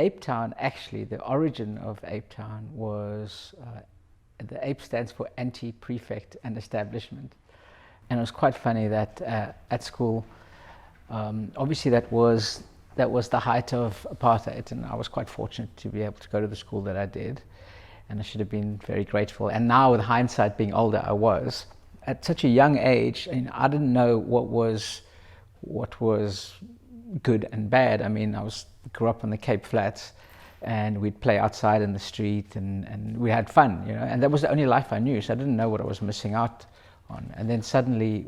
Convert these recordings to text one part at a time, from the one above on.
Ape Town, actually, the origin of Ape Town was, the APE stands for anti-prefect and establishment. And it was quite funny that at school, obviously that was the height of apartheid, and I was quite fortunate to be able to go to the school that I did, and I should have been very grateful. And now with hindsight, being older, I was. At such a young age, I didn't know what was good and bad. I mean, grew up on the Cape Flats, and we'd play outside in the street, and we had fun, and that was the only life I knew, so I didn't know what I was missing out on. And then suddenly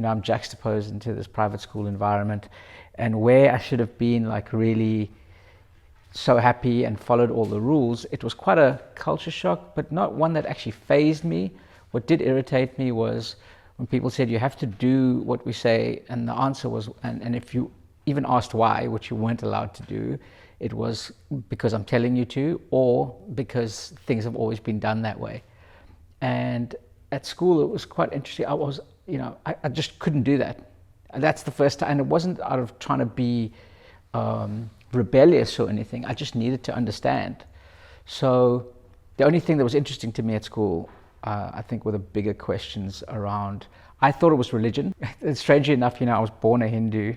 I'm juxtaposed into this private school environment, and where I should have been like really so happy and followed all the rules, it was quite a culture shock, but not one that actually fazed me. What did irritate me was when people said you have to do what we say, and the answer was, and if you even asked why, which you weren't allowed to do, it was because I'm telling you to, or because things have always been done that way. And at school, it was quite interesting. I just couldn't do that. And that's the first time, and it wasn't out of trying to be rebellious or anything. I just needed to understand. So the only thing that was interesting to me at school, I think, were the bigger questions around, I thought it was religion. And strangely enough, I was born a Hindu.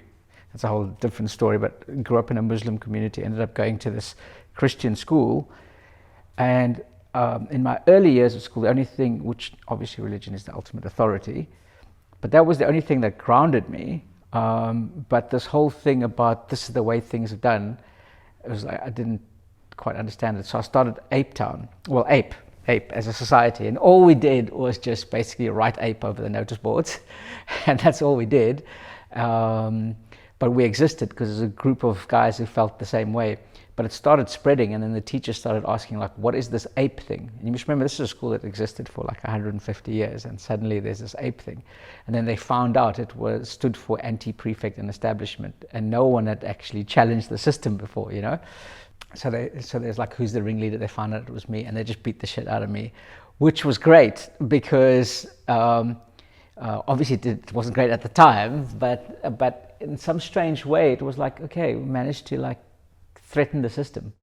That's a whole different story, but grew up in a Muslim community, ended up going to this Christian school. And in my early years of school, the only thing, which obviously religion is the ultimate authority, but that was the only thing that grounded me. But this whole thing about this is the way things are done, it was like I didn't quite understand it. So I started Ape Town, well, Ape as a society, and all we did was just basically write ape over the notice boards, and that's all we did. But we existed because there's a group of guys who felt the same way. But it started spreading, and then the teachers started asking, like, what is this ape thing? And you must remember, this is a school that existed for like 150 years, and suddenly there's this ape thing. And then they found out it stood for anti-prefect and establishment, and no one had actually challenged the system before, So there's like, who's the ringleader? They found out it was me, and they just beat the shit out of me, which was great because obviously it wasn't great at the time, but in some strange way, it was like, okay, we managed to like threaten the system.